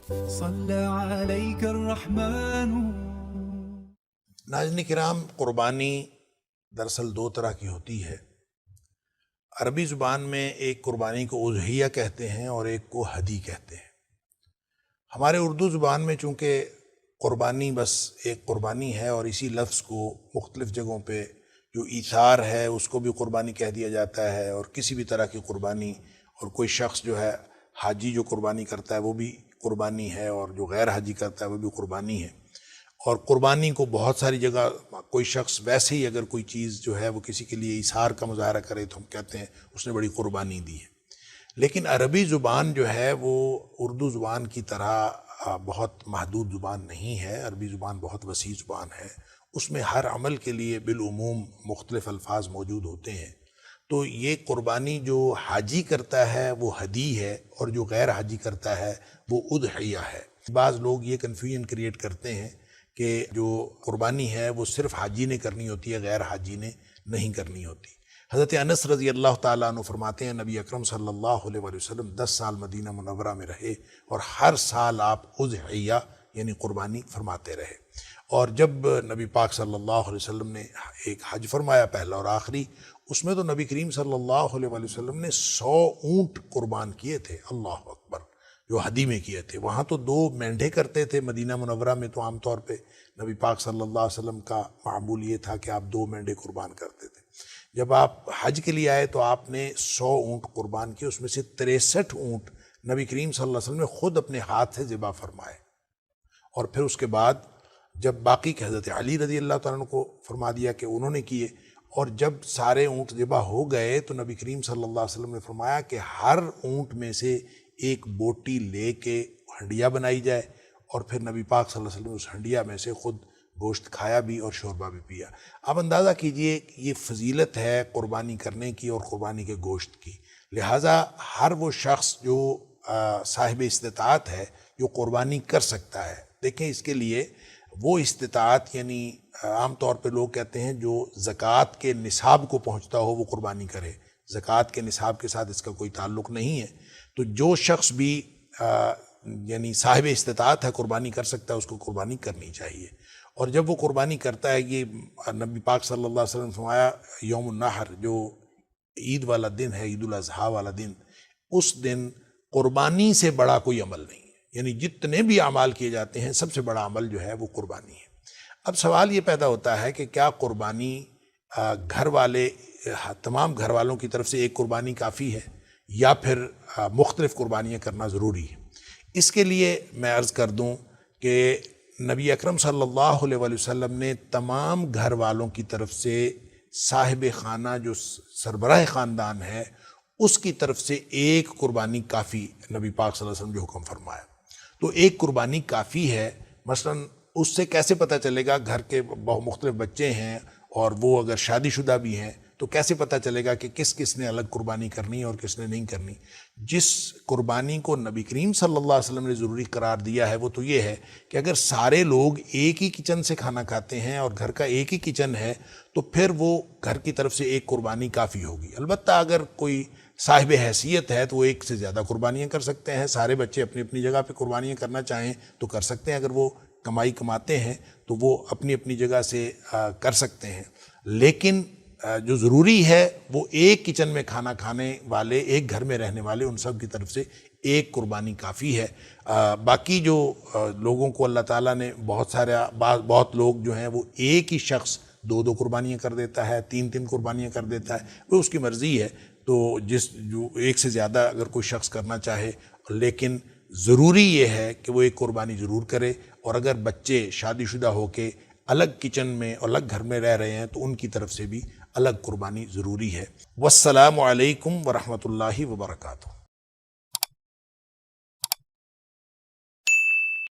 صلى عليك الرحمن۔ ناظرین کرام، قربانی دراصل دو طرح کی ہوتی ہے۔ عربی زبان میں ایک قربانی کو اضحیہ کہتے ہیں اور ایک کو ہدی کہتے ہیں۔ ہمارے اردو زبان میں چونکہ قربانی بس ایک قربانی ہے اور اسی لفظ کو مختلف جگہوں پہ جو ایثار ہے اس کو بھی قربانی کہہ دیا جاتا ہے، اور کسی بھی طرح کی قربانی، اور کوئی شخص جو ہے حاجی جو قربانی کرتا ہے وہ بھی قربانی ہے، اور جو غیر حاجی کرتا ہے وہ بھی قربانی ہے۔ اور قربانی کو بہت ساری جگہ کوئی شخص ویسے ہی اگر کوئی چیز جو ہے وہ کسی کے لیے ایثار کا مظاہرہ کرے تو ہم کہتے ہیں اس نے بڑی قربانی دی ہے۔ لیکن عربی زبان جو ہے وہ اردو زبان کی طرح بہت محدود زبان نہیں ہے۔ عربی زبان بہت وسیع زبان ہے، اس میں ہر عمل کے لیے بالعموم مختلف الفاظ موجود ہوتے ہیں۔ تو یہ قربانی جو حاجی کرتا ہے وہ ہدی ہے، اور جو غیر حاجی کرتا ہے وہ اضحیہ ہے۔ بعض لوگ یہ کنفیوژن کریٹ کرتے ہیں کہ جو قربانی ہے وہ صرف حاجی نے کرنی ہوتی ہے، غیر حاجی نے نہیں کرنی ہوتی۔ حضرت انس رضی اللہ تعالیٰ عنہ فرماتے ہیں نبی اکرم صلی اللہ علیہ وسلم 10 سال مدینہ منورہ میں رہے، اور ہر سال آپ اضحیہ یعنی قربانی فرماتے رہے۔ اور جب نبی پاک صلی اللہ علیہ وسلم نے ایک حج فرمایا، پہلا اور آخری، اس میں تو نبی کریم صلی اللہ علیہ وسلم نے 100 اونٹ قربان کیے تھے، اللہ اکبر، جو ہدی میں کیے تھے۔ وہاں تو 2 مینڈھے کرتے تھے، مدینہ منورہ میں تو عام طور پہ نبی پاک صلی اللہ علیہ وسلم کا معمول یہ تھا کہ آپ 2 مینڈھے قربان کرتے تھے۔ جب آپ حج کے لیے آئے تو آپ نے 100 اونٹ قربان کیے، اس میں سے 63 اونٹ نبی کریم صلی اللہ علیہ وسلم نے خود اپنے ہاتھ سے ذبح فرمائے۔ اور پھر اس کے بعد جب باقی کے حضرت علی رضی اللہ تعالیٰ عنہ کو فرما دیا کہ انہوں نے کیے، اور جب سارے اونٹ ذبح ہو گئے تو نبی کریم صلی اللہ علیہ وسلم نے فرمایا کہ ہر اونٹ میں سے ایک بوٹی لے کے ہنڈیا بنائی جائے، اور پھر نبی پاک صلی اللہ علیہ وسلم نے اس ہنڈیا میں سے خود گوشت کھایا بھی اور شوربہ بھی پیا۔ آپ اندازہ کیجئے یہ فضیلت ہے قربانی کرنے کی اور قربانی کے گوشت کی۔ لہٰذا ہر وہ شخص جو صاحب استطاعت ہے جو قربانی کر سکتا ہے، دیکھیں اس کے لیے وہ استطاعت، یعنی عام طور پہ لوگ کہتے ہیں جو زکوٰۃ کے نصاب کو پہنچتا ہو وہ قربانی کرے، زکوٰۃ کے نصاب کے ساتھ اس کا کوئی تعلق نہیں ہے۔ تو جو شخص بھی یعنی صاحب استطاعت ہے قربانی کر سکتا ہے، اس کو قربانی کرنی چاہیے۔ اور جب وہ قربانی کرتا ہے، یہ نبی پاک صلی اللہ علیہ وسلم نے فرمایا یوم النحر، جو عید والا دن ہے، عید الاضحیٰ والا دن، اس دن قربانی سے بڑا کوئی عمل نہیں ہے، یعنی جتنے بھی اعمال کیے جاتے ہیں سب سے بڑا عمل جو ہے وہ قربانی ہے۔ اب سوال یہ پیدا ہوتا ہے کہ کیا قربانی گھر والے، تمام گھر والوں کی طرف سے ایک قربانی کافی ہے، یا پھر مختلف قربانیاں کرنا ضروری ہے؟ اس کے لیے میں عرض کر دوں کہ نبی اکرم صلی اللہ علیہ وسلم نے تمام گھر والوں کی طرف سے صاحب خانہ جو سربراہ خاندان ہے اس کی طرف سے ایک قربانی کافی، نبی پاک صلی اللہ علیہ وسلم جو حکم فرمایا، تو ایک قربانی کافی ہے۔ مثلاً اس سے کیسے پتہ چلے گا؟ گھر کے بہت مختلف بچے ہیں اور وہ اگر شادی شدہ بھی ہیں تو کیسے پتہ چلے گا کہ کس کس نے الگ قربانی کرنی ہے اور کس نے نہیں کرنی؟ جس قربانی کو نبی کریم صلی اللہ علیہ وسلم نے ضروری قرار دیا ہے وہ تو یہ ہے کہ اگر سارے لوگ ایک ہی کچن سے کھانا کھاتے ہیں اور گھر کا ایک ہی کچن ہے تو پھر وہ گھر کی طرف سے ایک قربانی کافی ہوگی۔ البتہ اگر کوئی صاحب حیثیت ہے تو وہ ایک سے زیادہ قربانیاں کر سکتے ہیں۔ سارے بچے اپنی اپنی جگہ پہ قربانیاں کرنا چاہیں تو کر سکتے ہیں، اگر وہ کمائی کماتے ہیں تو وہ اپنی اپنی جگہ سے کر سکتے ہیں۔ لیکن جو ضروری ہے وہ ایک کچن میں کھانا کھانے والے، ایک گھر میں رہنے والے، ان سب کی طرف سے ایک قربانی کافی ہے۔ باقی جو لوگوں کو اللہ تعالیٰ نے بہت لوگ جو ہیں وہ ایک ہی شخص 2 قربانیاں کر دیتا ہے، 3 قربانیاں کر دیتا ہے، وہ اس کی مرضی ہے۔ تو جو ایک سے زیادہ اگر کوئی شخص کرنا چاہے، لیکن ضروری یہ ہے کہ وہ ایک قربانی ضرور کرے۔ اور اگر بچے شادی شدہ ہو کے الگ کچن میں اور الگ گھر میں رہ رہے ہیں تو ان کی طرف سے بھی الگ قربانی ضروری ہے۔ والسلام علیکم ورحمۃ اللہ وبرکاتہ۔